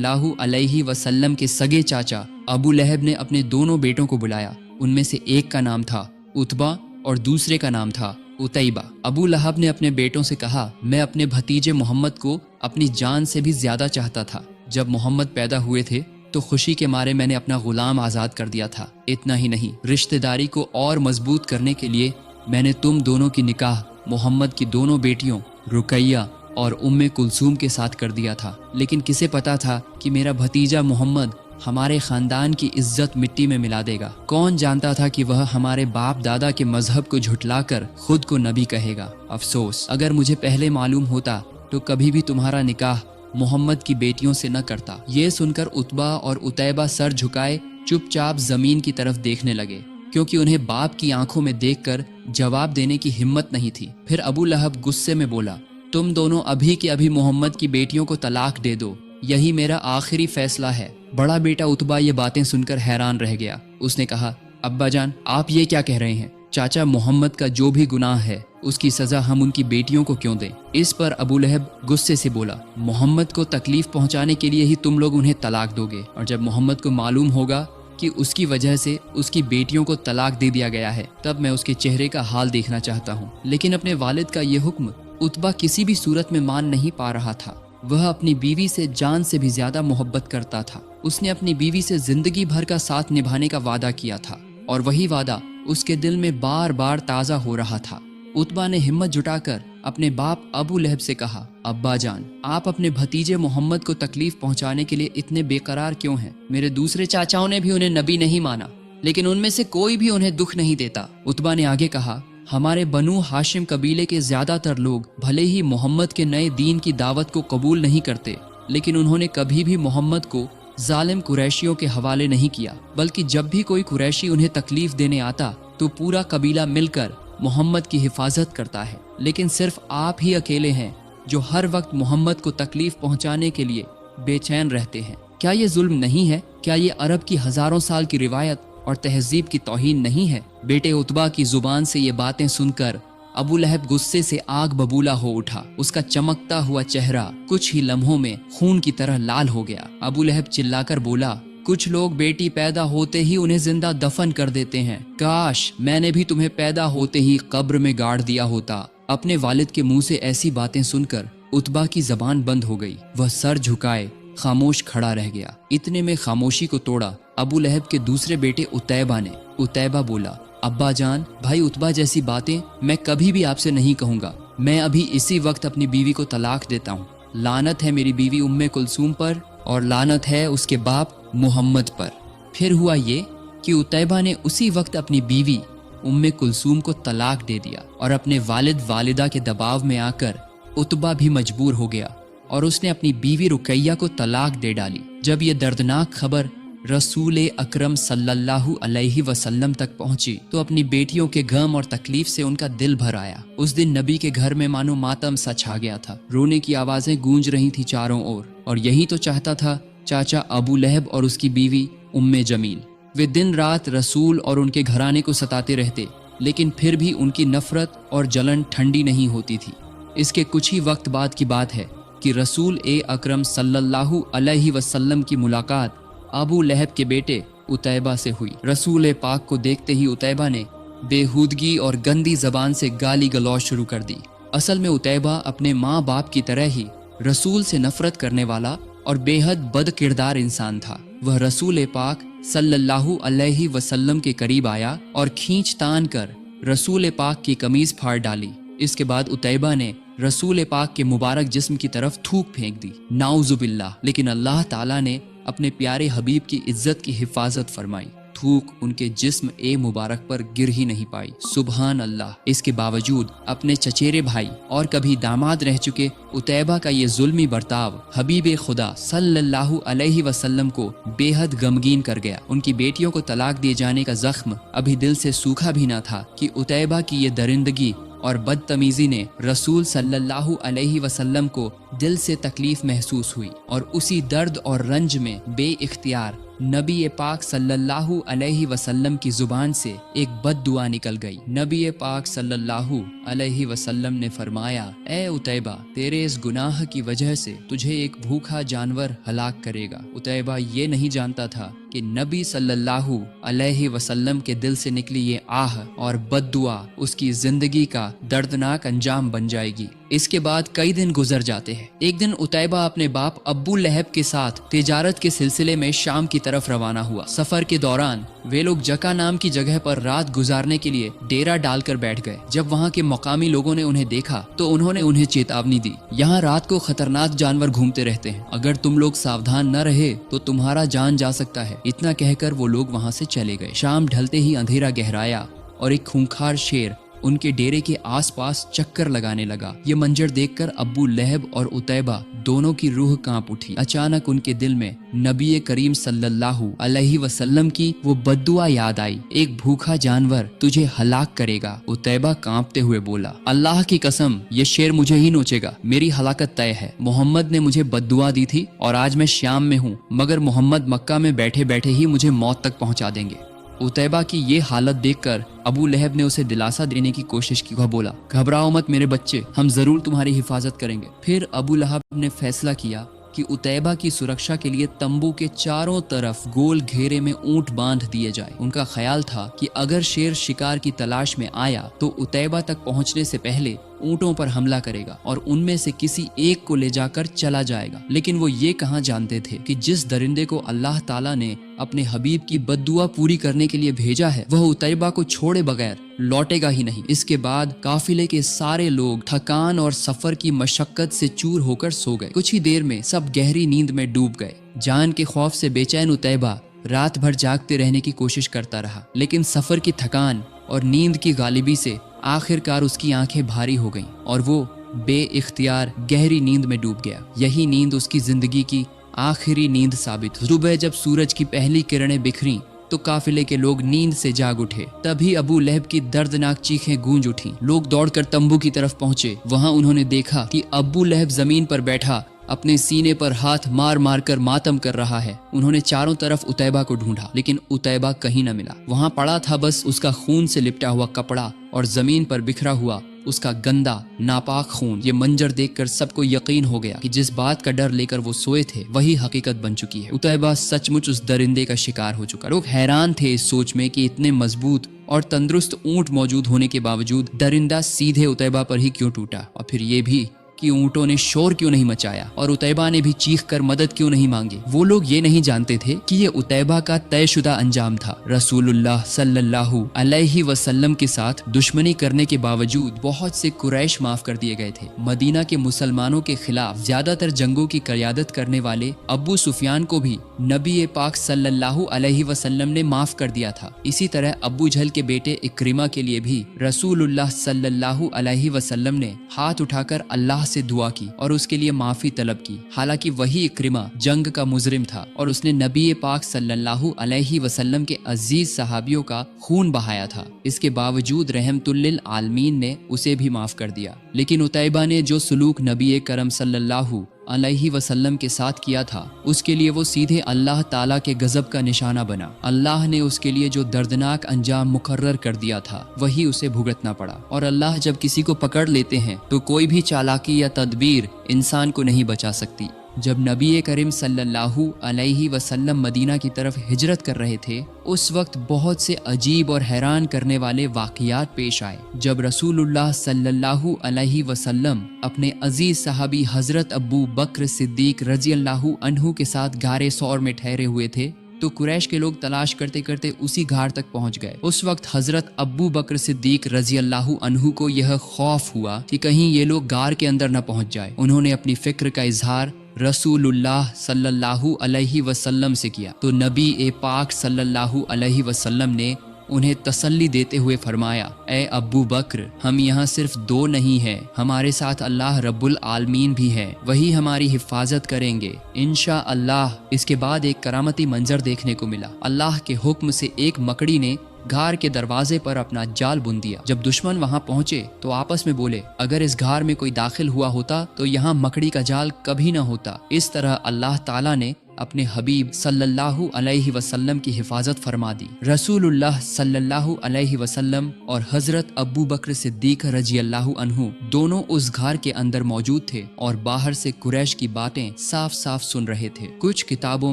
सल्लल्लाहु अलैहि वसल्लम के सगे चाचा अबू लहब ने अपने दोनों बेटों को बुलाया। उनमें से एक का नाम था उतबा और दूसरे का नाम था उतैबा। अबू लहब ने अपने बेटों से कहा, मैं अपने भतीजे मोहम्मद को अपनी जान से भी ज्यादा चाहता था। जब मोहम्मद पैदा हुए थे तो खुशी के मारे मैंने अपना गुलाम आज़ाद कर दिया था। इतना ही नहीं, रिश्तेदारी को और मजबूत करने के लिए मैंने तुम दोनों की निकाह मोहम्मद की दोनों बेटियों रुकैया और उम्मे कुलसूम के साथ कर दिया था। लेकिन किसे पता था कि मेरा भतीजा मोहम्मद हमारे खानदान की इज्जत मिट्टी में मिला देगा। कौन जानता था कि वह हमारे बाप दादा के मजहब को झुठलाकर खुद को नबी कहेगा। अफसोस, अगर मुझे पहले मालूम होता तो कभी भी तुम्हारा निकाह मोहम्मद की बेटियों से न करता। ये सुनकर उतबा और उतैबा सर झुकाए चुपचाप जमीन की तरफ देखने लगे, क्योंकि उन्हें बाप की आंखों में देखकर जवाब देने की हिम्मत नहीं थी। फिर अबू लहब गुस्से में बोला, तुम दोनों अभी के अभी मोहम्मद की बेटियों को तलाक दे दो, यही मेरा आखिरी फैसला है। बड़ा बेटा उतबा ये बातें सुनकर हैरान रह गया। उसने कहा, अब्बा जान, आप ये क्या कह रहे हैं? चाचा, मोहम्मद का जो भी गुनाह है उसकी सजा हम उनकी बेटियों को क्यों दें? इस पर अबू लहब गुस्से से बोला, मोहम्मद को तकलीफ पहुंचाने के लिए ही तुम लोग उन्हें तलाक दोगे, और जब मोहम्मद को मालूम होगा कि उसकी वजह से उसकी बेटियों को तलाक दे दिया गया है, तब मैं उसके चेहरे का हाल देखना चाहता हूँ। लेकिन अपने वालिद का ये हुक्म उतबा किसी भी सूरत में मान नहीं पा रहा था। वह अपनी बीवी से जान से भी ज्यादा मोहब्बत करता था। उसने अपनी बीवी से जिंदगी भर का साथ निभाने का वादा किया था, और वही वादा उसके दिल में बार बार ताज़ा हो रहा था। उतबा ने हिम्मत जुटाकर अपने बाप अबू लहब से कहा, अब्बा जान, आप अपने भतीजे मोहम्मद को तकलीफ पहुंचाने के लिए इतने बेकरार क्यों हैं? मेरे दूसरे चाचाओं ने भी उन्हें नबी नहीं माना, लेकिन उनमें से कोई भी उन्हें दुख नहीं देता। उतबा ने आगे कहा, हमारे बनु हाशिम कबीले के ज्यादातर लोग भले ही मोहम्मद के नए दीन की दावत को कबूल नहीं करते, लेकिन उन्होंने कभी भी मोहम्मद को जालिम कुरैशियों के हवाले नहीं किया, बल्कि जब भी कोई कुरैशी उन्हें तकलीफ देने आता तो पूरा कबीला मिलकर मोहम्मद की हिफाजत करता है। लेकिन सिर्फ आप ही अकेले हैं जो हर वक्त मोहम्मद को तकलीफ पहुंचाने के लिए बेचैन रहते हैं। क्या ये जुल्म नहीं है? क्या ये अरब की हजारों साल की रिवायत और तहजीब की तौहीन नहीं है? बेटे उतबा की जुबान से ये बातें सुनकर अबू लहब गुस्से से आग बबूला हो उठा। उसका चमकता हुआ चेहरा कुछ ही लम्हों में खून की तरह लाल हो गया। अबू लहब चिल्लाकर बोला, कुछ लोग बेटी पैदा होते ही उन्हें जिंदा दफन कर देते हैं। काश मैंने भी तुम्हें पैदा होते ही कब्र में गाड़ दिया होता। अपने वालिद के मुंह से ऐसी बातें सुनकर उतबा की जबान बंद हो गई। वह सर झुकाए खामोश खड़ा रह गया। इतने में खामोशी को तोड़ा अबू लहब के दूसरे बेटे उतैबा ने। उतैबा बोला, अब्बा जान, भाई उतबा जैसी बातें मैं कभी भी आपसे नहीं कहूँगा। मैं अभी इसी वक्त अपनी बीवी को तलाक देता हूँ। लानत है मेरी बीवी उम्मे कुलसूम पर, और लानत है उसके बाप मोहम्मद पर। फिर हुआ ये कि उतैबा ने उसी वक्त अपनी बीवी उम्मे कुलसूम को तलाक दे दिया, और अपने वालिद वालिदा के दबाव में आकर उतबा भी मजबूर हो गया और उसने अपनी बीवी रुकैया को तलाक दे डाली। जब ये दर्दनाक खबर रसूल अकरम सल्लल्लाहु अलैहि वसल्लम तक पहुंची तो अपनी बेटियों के गम और तकलीफ से उनका दिल भर आया। उस दिन नबी के घर में मानो मातम सा छा गया था। रोने की आवाजें गूंज रही थी चारों ओर, और यही तो चाहता था चाचा अबू लहब और उसकी बीवी उम्मे जमील। वे दिन रात रसूल और उनके घराने को सताते रहते, लेकिन फिर भी उनकी नफरत और जलन ठंडी नहीं होती थी। इसके कुछ ही वक्त बाद की बात है कि रसूल अकरम सल्लल्लाहु अलैहि वसल्लम की मुलाकात अबू लहब के बेटे उतैबा से हुई। रसूल पाक को देखते ही उतैबा ने बेहूदगी और गंदी जबान से गाली गलौज शुरू कर दी। असल में उतैबा अपने माँ बाप की तरह ही रसूल से नफरत करने वाला और बेहद बद किरदार इंसान था। वह रसूल पाक सल्लल्लाहु अलैहि वसल्लम के करीब आया और खींच तान कर रसूल पाक की कमीज फाड़ डाली। इसके बाद उतैबा ने रसूल पाक के मुबारक जिस्म की तरफ थूक फेंक दी। नाउजुबिल्लाह। लेकिन अल्लाह ताला ने अपने प्यारे हबीब की इज्जत की हिफाजत फरमाई। थूक उनके जिस्म मुबारक पर गिर ही नहीं पाई। सुबहान अल्लाह। इसके बावजूद अपने चचेरे भाई और कभी दामाद रह चुके उतैबा का ये जुल्मी बर्ताव हबीब खुदा सल्लल्लाहु अलैहि वसल्लम को बेहद गमगीन कर गया। उनकी बेटियों को तलाक दिए जाने का जख्म अभी दिल से सूखा भी न था कि उतैबा की ये दरिंदगी और बदतमीजी ने रसूल सल्लल्लाहु अलैहि वसल्लम को दिल से तकलीफ महसूस हुई, और उसी दर्द और रंज में बेइख्तियार नबी पाक सल्लल्लाहु अलैहि वसल्लम की जुबान से एक बद दुआ निकल गई। नबी पाक सल्लल्लाहु अलैहि वसल्लम ने फरमाया, ए उतैबा, तेरे इस गुनाह की वजह से तुझे एक भूखा जानवर हलाक करेगा। उतैबा ये नहीं जानता था कि नबी सल्लल्लाहु अलैहि वसल्लम के दिल से निकली ये आह और बद्दुआ उसकी जिंदगी का दर्दनाक अंजाम बन जाएगी। इसके बाद कई दिन गुजर जाते हैं। एक दिन उतैबा अपने बाप अब्बू लहब के साथ तिजारत के सिलसिले में शाम की तरफ रवाना हुआ। सफर के दौरान वे लोग जका नाम की जगह पर रात गुजारने के लिए डेरा डालकर बैठ गए। जब वहाँ के मकामी लोगों ने उन्हें देखा तो उन्होंने उन्हें चेतावनी दी, यहाँ रात को खतरनाक जानवर घूमते रहते हैं, अगर तुम लोग सावधान न रहे तो तुम्हारा जान जा सकता है। इतना कहकर वो लोग वहाँ से चले गए। शाम ढलते ही अंधेरा गहराया और एक खूंखार शेर उनके डेरे के आसपास चक्कर लगाने लगा। ये मंजर देखकर अब्बू लहब और उतैबा दोनों की रूह कांप उठी। अचानक उनके दिल में नबी करीम सल्लल्लाहु अलैहि वसल्लम की वो बद्दुआ याद आई, एक भूखा जानवर तुझे हलाक करेगा। उतैबा कांपते हुए बोला, अल्लाह की कसम, ये शेर मुझे ही नोचेगा, मेरी हलाकत तय है। मोहम्मद ने मुझे बद्दुआ दी थी और आज मैं शाम में हूँ, मगर मोहम्मद मक्का में बैठे बैठे ही मुझे मौत तक पहुँचा देंगे। उतैबा की ये हालत देखकर अबू लहब ने उसे दिलासा देने की कोशिश की। वह बोला, घबराओ मत मेरे बच्चे, हम जरूर तुम्हारी हिफाजत करेंगे। फिर अबू लहब ने फैसला किया कि उतैबा की सुरक्षा के लिए तंबू के चारों तरफ गोल घेरे में ऊंट बांध दिए जाए। उनका ख्याल था कि अगर शेर शिकार की तलाश में आया तो उतैबा तक पहुंचने से पहले ऊंटों पर हमला करेगा और उनमें से किसी एक को ले जाकर चला जाएगा। लेकिन वो ये कहाँ जानते थे कि जिस दरिंदे को अल्लाह ताला ने अपने हबीब की बद्दुआ पूरी करने के लिए भेजा है वह उतैबा को छोड़े बगैर लौटेगा ही नहीं। इसके बाद काफिले के सारे लोग थकान और सफर की मशक्कत से चूर होकर सो गए। कुछ ही देर में सब गहरी नींद में डूब गए। जान के खौफ से बेचैन उतैबा रात भर जागते रहने की कोशिश करता रहा, लेकिन सफर की थकान और नींद की गालिबी से आखिरकार उसकी आंखें भारी हो गईं और वो बेइख्तियार गहरी नींद में डूब गया। यही नींद उसकी जिंदगी की आखिरी नींद साबित हुई। सुबह जब सूरज की पहली किरणें बिखरी तो काफिले के लोग नींद से जाग उठे। तभी अबू लहब की दर्दनाक चीखें गूंज उठी। लोग दौड़कर तंबू की तरफ पहुंचे। वहां उन्होंने देखा कि अबू लहब जमीन पर बैठा अपने सीने पर हाथ मार मार कर मातम कर रहा है। उन्होंने चारों तरफ उतैबा को ढूंढा, लेकिन उतैबा कहीं न मिला। वहां पड़ा था बस उसका खून से लिपटा हुआ कपड़ा और जमीन पर बिखरा हुआ उसका गंदा नापाक खून। ये मंजर देखकर सबको यकीन हो गया कि जिस बात का डर लेकर वो सोए थे वही हकीकत बन चुकी है। उतैबा सचमुच उस दरिंदे का शिकार हो चुका। लोग हैरान थे इस सोच में कि इतने मजबूत और तंदुरुस्त ऊंट मौजूद होने के बावजूद दरिंदा सीधे उतैबा पर ही क्यों टूटा, और फिर ये भी कि ऊंटों ने शोर क्यों नहीं मचाया और उतैबा ने भी चीख कर मदद क्यों नहीं मांगी। वो लोग ये नहीं जानते थे कि ये उतैबा का तयशुदा अंजाम था। रसूलुल्लाह सल्लल्लाहु अलैहि वसल्लम के साथ दुश्मनी करने के बावजूद बहुत से कुरैश माफ कर दिए गए थे। मदीना के मुसलमानों के खिलाफ ज्यादातर जंगों की क़यादत करने वाले अबू सुफियान को भी नबी पाक सल्लल्लाहु अलैहि वसल्लम ने माफ कर दिया था। इसी तरह अबू जहल के बेटे इक्रिमा के लिए भी रसूलुल्लाह सल्लल्लाहु अलैहि वसल्लम ने हाथ उठाकर अल्लाह से दुआ की और उसके लिए माफी तलब की। हालांकि वही इक्रिमा जंग का मुजरिम था और उसने नबी पाक सल्लल्लाहु अलैहि वसल्लम के अजीज सहाबियों का खून बहाया था। इसके बावजूद रहमतुल्लिल आलमीन ने उसे भी माफ कर दिया। लेकिन उतैबा ने जो सलूक नबी करम सल्लल्लाहु अलैहि वसल्लम के साथ किया था उसके लिए वो सीधे अल्लाह ताला के गजब का निशाना बना। अल्लाह ने उसके लिए जो दर्दनाक अंजाम मुकर्रर कर दिया था वही उसे भुगतना पड़ा। और अल्लाह जब किसी को पकड़ लेते हैं तो कोई भी चालाकी या तदबीर इंसान को नहीं बचा सकती। जब नबी करीम सल्लल्लाहु अलैहि वसल्लम मदीना की तरफ हिजरत कर रहे थे उस वक्त बहुत से अजीब और हैरान करने वाले वाक़ियात पेश आए। जब रसूलुल्लाह सल्लल्लाहु अलैहि वसल्लम अपने अजीज सहाबी हजरत अबू बकर सिद्दीक रजी अल्लाहु अन्हु के साथ गारे सौर में ठहरे हुए थे तो कुरैश के लोग तलाश करते करते उसी घाट तक पहुंच गए। उस वक्त हजरत अबू बकर सिद्दीक रजी अल्लाहु अन्हु को यह खौफ हुआ कि कहीं ये लोग गार के अंदर न पहुंच जाए। उन्होंने अपनी फिक्र का इजहार रसूलुल्लाह सल्लल्लाहु अलैहि वसल्लम से किया तो नबी पाक सल्लल्लाहु अलैहि वसल्लम ने उन्हें तसल्ली देते हुए फरमाया, ए अबू बकर, हम यहाँ सिर्फ दो नहीं हैं, हमारे साथ अल्लाह रब्बुल आलमीन भी है, वही हमारी हिफाजत करेंगे इंशा अल्लाह। इसके बाद एक करामती मंजर देखने को मिला। अल्लाह के हुक्म से एक मकड़ी ने घार के दरवाजे पर अपना जाल बुन दिया। जब दुश्मन वहां पहुंचे तो आपस में बोले, अगर इस घार में कोई दाखिल हुआ होता तो यहाँ मकड़ी का जाल कभी न होता। इस तरह अल्लाह ताला ने अपने हबीब सल्लल्लाहु अलैहि वसल्लम की हिफाजत फरमा दी। रसूलुल्लाह सल्लल्लाहु अलैहि वसल्लम और हजरत अबू बकर सिद्दीक रजी अल्लाहु अन्हु दोनों उस घर के अंदर मौजूद थे और बाहर से कुरैश की बातें साफ साफ सुन रहे थे। कुछ किताबों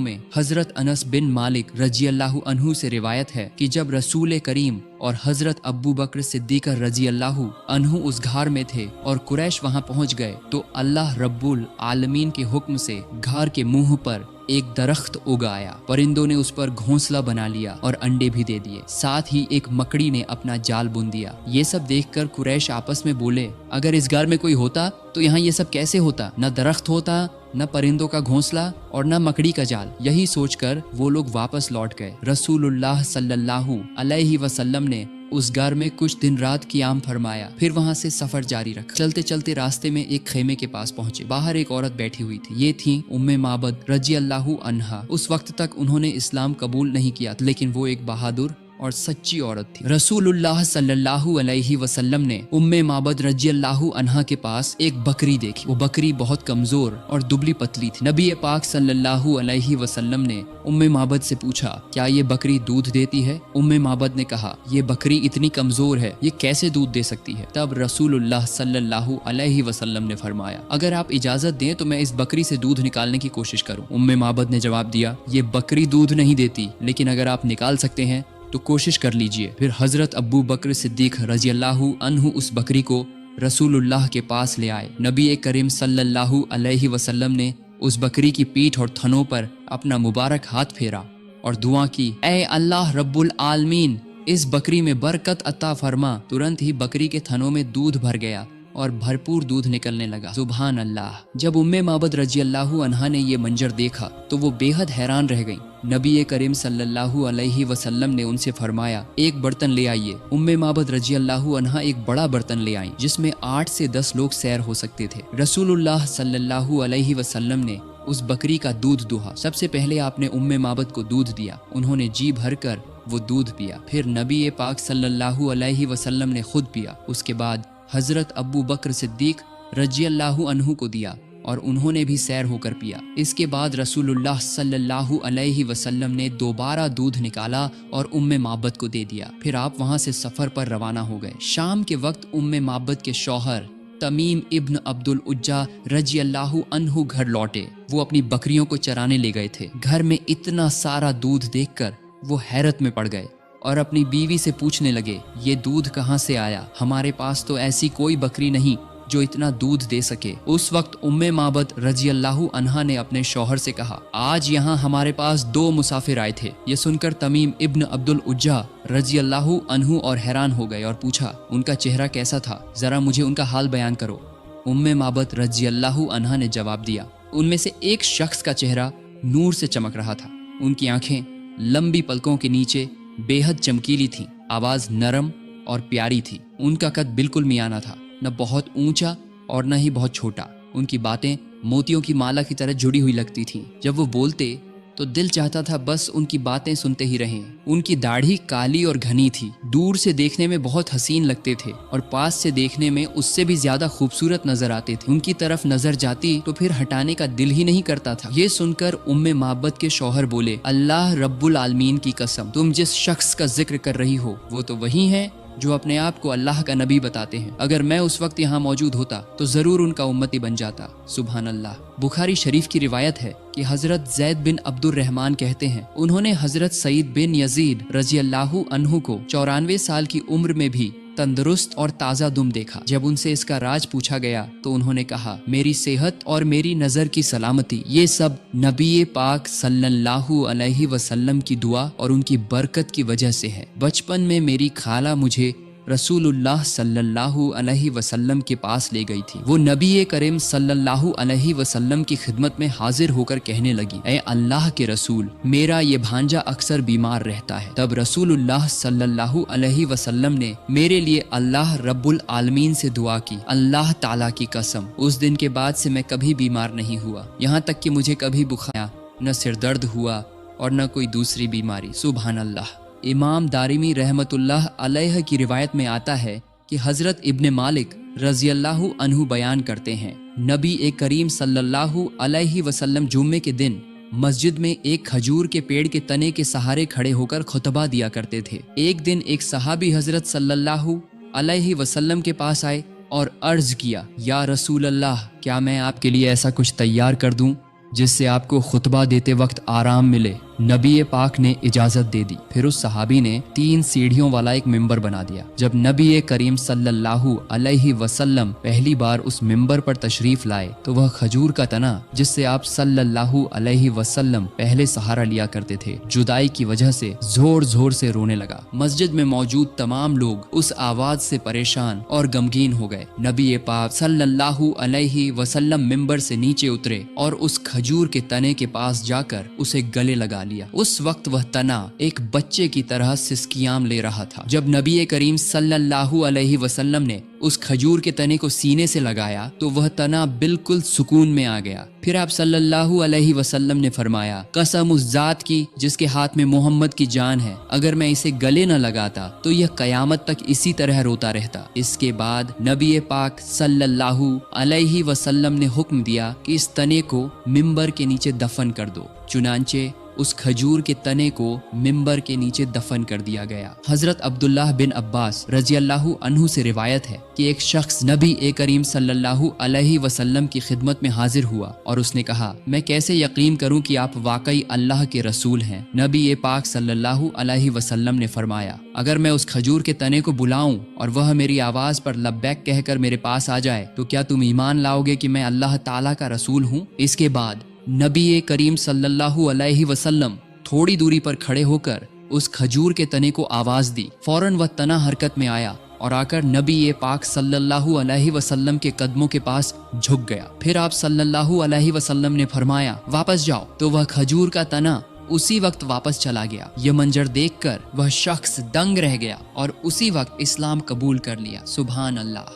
में हजरत अनस बिन मालिक रजी अल्लाहु अन्हु से रिवायत है कि जब रसूल करीम और हजरत अबू बकर सिद्दीक रजी अल्लाहु अन्हु उस घर में थे और कुरैश वहां पहुंच गए तो अल्लाह रब्बुल आलमीन के हुक्म से घर के मुंह पर एक दरख्त उगाया। परिंदों ने उस पर घोंसला बना लिया और अंडे भी दे दिए। साथ ही एक मकड़ी ने अपना जाल बुन दिया। ये सब देखकर कुरैश आपस में बोले, अगर इस घर में कोई होता तो यहाँ ये सब कैसे होता? न दरख्त होता, न परिंदों का घोंसला और न मकड़ी का जाल। यही सोचकर वो लोग वापस लौट गए। रसूलुल्लाह सल्लल्लाहु अलैहि वसल्लम ने उस घर में कुछ दिन रात क़ियाम फरमाया, फिर वहां से सफर जारी रखा। चलते चलते रास्ते में एक खेमे के पास पहुंचे। बाहर एक औरत बैठी हुई थी। ये थी उम्मे माबद रजी अल्लाहु अन्हा। उस वक्त तक उन्होंने इस्लाम कबूल नहीं किया, लेकिन वो एक बहादुर और सच्ची औरत थी। रसूलुल्लाह सल्लल्लाहु अलैहि वसल्लम ने उम्मे माबद रजी अल्लाहु अन्हा के पास एक बकरी देखी। वो बकरी बहुत कमजोर और दुबली पतली थी। नबी पाक सल्लल्लाहु अलैहि वसल्लम ने उम्मे माबद से पूछा, क्या ये बकरी दूध देती है? उम्मे माबद ने कहा, ये बकरी इतनी कमजोर है, ये कैसे दूध दे सकती है? तब रसूलुल्लाह सल्लल्लाहु अलैहि वसल्लम ने फरमाया, अगर आप इजाजत दें तो मैं इस बकरी से दूध निकालने की कोशिश करूं। उम्मे माबद ने जवाब दिया, ये बकरी दूध नहीं देती, लेकिन अगर आप निकाल सकते हैं तो कोशिश कर लीजिए। फिर हजरत अबू बकर सिद्दीक रजी अल्लाहु अन्हु उस बकरी को रसूलुल्लाह के पास ले आए। नबी करीम सल्लल्लाहु अलैहि वसल्लम ने उस बकरी की पीठ और थनों पर अपना मुबारक हाथ फेरा और दुआ की, ऐ अल्लाह रब्बुल आलमीन, इस बकरी में बरकत अता फरमा। तुरंत ही बकरी के थनों में दूध भर गया और भरपूर दूध निकलने लगा। सुभान अल्लाह। जब उम्मे माबद रजी अल्लाहु अन्हा ने ये मंजर देखा तो वो बेहद हैरान रह गईं। नबी करीम सल्लल्लाहु अलैहि वसल्लम ने उनसे फरमाया, एक बर्तन ले आइए। उम्मे माबद रजी अल्लाहु अन्हा एक बड़ा बर्तन ले आई जिसमें 8 से 10 लोग सैर हो सकते थे। रसूलुल्लाह सल्लल्लाहु अलैहि वसल्लम ने उस बकरी का दूध दुहा। सबसे पहले आपने उम्मे माबद को दूध दिया। उन्होंने जी भर कर वो दूध पिया। फिर नबी पाक सल्लल्लाहु अलैहि वसल्लम ने खुद पिया। उसके बाद हजरत अबू बकर सिद्दीक रजी अल्लाहु अन्हु को दिया और उन्होंने भी सैर होकर पिया। इसके बाद रसूलुल्लाह सल्लल्लाहु अलैहि वसल्लम ने दोबारा दूध निकाला और उम्मे माबद को दे दिया। फिर आप वहां से सफर पर रवाना हो गए। शाम के वक्त उम्मे माबद के शौहर तमीम इब्न अब्दुल उज्जा रजी अल्लाहु अन्हु घर लौटे। वो अपनी बकरियों को चराने ले गए थे। घर में इतना सारा दूध देखकर वो हैरत में पड़ गए और अपनी बीवी से पूछने लगे, ये दूध कहाँ से आया? हमारे पास तो ऐसी कोई बकरी नहीं जो इतना दूध दे सके। उस वक्त उम्मे माबद रजी अल्लाहु अन्हा ने अपने शौहर से कहा, आज यहाँ हमारे पास 2 मुसाफिर आए थे। ये सुनकर तमीम इब्न अब्दुल उज्जा रजी अल्लाहु अन्हु और हैरान हो गए और पूछा, उनका चेहरा कैसा था? जरा मुझे उनका हाल बयान करो। उम्मे माबद रजी अल्लाहु अन्हा ने जवाब दिया, उनमें से एक शख्स का चेहरा नूर से चमक रहा था। उनकी आंखें लंबी पलकों के नीचे बेहद चमकीली थीं। आवाज नरम और प्यारी थी। उनका कद बिल्कुल मियाना था, न बहुत ऊंचा और न ही बहुत छोटा। उनकी बातें मोतियों की माला की तरह जुड़ी हुई लगती थीं। जब वो बोलते तो दिल चाहता था बस उनकी बातें सुनते ही रहें। उनकी दाढ़ी काली और घनी थी। दूर से देखने में बहुत हसीन लगते थे और पास से देखने में उससे भी ज्यादा खूबसूरत नजर आते थे। उनकी तरफ नजर जाती तो फिर हटाने का दिल ही नहीं करता था। ये सुनकर उम्मे माबद के शौहर बोले, अल्लाह रब्बुल आलमीन की कसम, तुम जिस शख्स का जिक्र कर रही हो वो तो वही है जो अपने आप को अल्लाह का नबी बताते हैं। अगर मैं उस वक्त यहाँ मौजूद होता तो जरूर उनका उम्मती बन जाता। सुभान अल्लाह। बुखारी शरीफ की रिवायत है कि हजरत जैद बिन अब्दुर रहमान कहते हैं, उन्होंने हजरत सईद बिन यजीद रजी अल्लाहु अन्हु को 94 साल की उम्र में भी तंदुरुस्त और ताज़ा दुम देखा। जब उनसे इसका राज पूछा गया तो उन्होंने कहा, मेरी सेहत और मेरी नज़र की सलामती ये सब नबी पाक सल्लल्लाहु अलैहि वसल्लम की दुआ और उनकी बरकत की वजह से है। बचपन में मेरी खाला मुझे रसूलुल्लाह सल्लल्लाहु अलैहि वसल्लम के पास ले गई थी। वो नबी करीम सल्लल्लाहु अलैहि वसल्लम की खिदमत में हाजिर होकर कहने लगी, ऐ अल्लाह के रसूल, मेरा ये भांजा अक्सर बीमार रहता है। तब रसूलुल्लाह सल्लल्लाहु अलैहि वसल्लम ने मेरे लिए अल्लाह रब्बुल आलमीन से दुआ की। अल्लाह ताला की कसम, उस दिन के बाद से मैं कभी बीमार नहीं हुआ, यहाँ तक कि मुझे कभी बुखार, न सिर दर्द हुआ और न कोई दूसरी बीमारी। सुभान अल्लाह। इमाम दारिमी रहमतुल्लाह अलैह की रिवायत में आता है कि हजरत इब्ने मालिक रजी अल्लाहु अन्हु बयान करते हैं, नबी करीम सल्लल्लाहु अलैहि वसल्लम जुम्मे के दिन मस्जिद में एक खजूर के पेड़ के तने के सहारे खड़े होकर खुतबा दिया करते थे। एक दिन एक सहाबी हजरत सल्लल्लाहु अलैहि वसल्लम के पास आए और अर्ज किया, या रसूल अल्लाह, क्या मैं आपके लिए ऐसा कुछ तैयार कर दूं जिससे आपको खुतबा देते वक्त आराम मिले। नबी पाक ने इजाजत दे दी। फिर उस सहाबी ने 3 सीढ़ियों वाला एक मिंबर बना दिया। जब नबी करीम सल्लल्लाहु अलैहि वसल्लम पहली बार उस मिंबर पर तशरीफ लाए तो वह खजूर का तना जिससे आप सल्लल्लाहु अलैहि वसल्लम पहले सहारा लिया करते थे, जुदाई की वजह से जोर जोर से रोने लगा। मस्जिद में मौजूद तमाम लोग उस आवाज से परेशान और गमगीन हो गए। नबी पाक सल्लल्लाहु अलैहि वसल्लम मिंबर से नीचे उतरे और उस खजूर के तने के पास जाकर उसे गले लगा लिया। उस वक्त वह तना एक बच्चे की तरह सिसकियां ले रहा था। जब नबी करीम सल्लल्लाहु अलैहि वसल्लम ने उस खजूर के तने को सीने से लगाया तो वह तना बिल्कुल सुकून में आ गया। फिर आप सल्लल्लाहु अलैहि वसल्लम ने फरमाया, कसम उस जात की जिसके हाथ में मोहम्मद की जान है, अगर मैं इसे गले न लगाता तो यह कयामत तक इसी तरह रोता रहता। इसके बाद नबी पाक सल्लल्लाहु अलैहि वसल्लम ने हुक्म दिया कि इस तने को मिंबर के नीचे दफन कर दो। चुनांचे उस खजूर के तने को मिंबर के नीचे दफन कर दिया गया। हजरत अब्दुल्लाह बिन अब्बास रज़ियल्लाहु अन्हु से रिवायत है कि एक शख्स नबी करीम सल्लल्लाहु अलैहि वसल्लम की खिदमत में हाजिर हुआ और उसने कहा, मैं कैसे यकीन करूं कि आप वाकई अल्लाह के रसूल हैं। नबी पाक सल्लल्लाहु अलैहि वसल्लम ने फरमाया, अगर मैं उस खजूर के तने को बुलाऊं और वह मेरी आवाज पर लब्बैक कहकर मेरे पास आ जाए तो क्या तुम ईमान लाओगे कि मैं अल्लाह ताला का रसूल हूं। इसके बाद नबी करीम सल्लल्लाहु अलैहि वसल्लम थोड़ी दूरी पर खड़े होकर उस खजूर के तने को आवाज दी। फौरन वह तना हरकत में आया और आकर नबी पाक सल्लल्लाहु अलैहि वसल्लम के कदमों के पास झुक गया। फिर आप सल्लल्लाहु अलैहि वसल्लम ने फरमाया, वापस जाओ। तो वह खजूर का तना उसी वक्त वापस चला गया। यह मंजर देखकर वह शख्स दंग रह गया और उसी वक्त इस्लाम कबूल कर लिया। सुभान अल्लाह।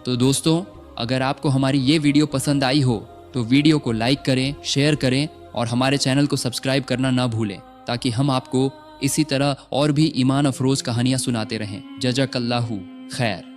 तो दोस्तों, अगर आपको हमारी ये वीडियो पसंद आई हो तो वीडियो को लाइक करें, शेयर करें और हमारे चैनल को सब्सक्राइब करना ना भूलें ताकि हम आपको इसी तरह और भी ईमान अफरोज कहानियां सुनाते रहें। जज़ाकल्लाहु खैर।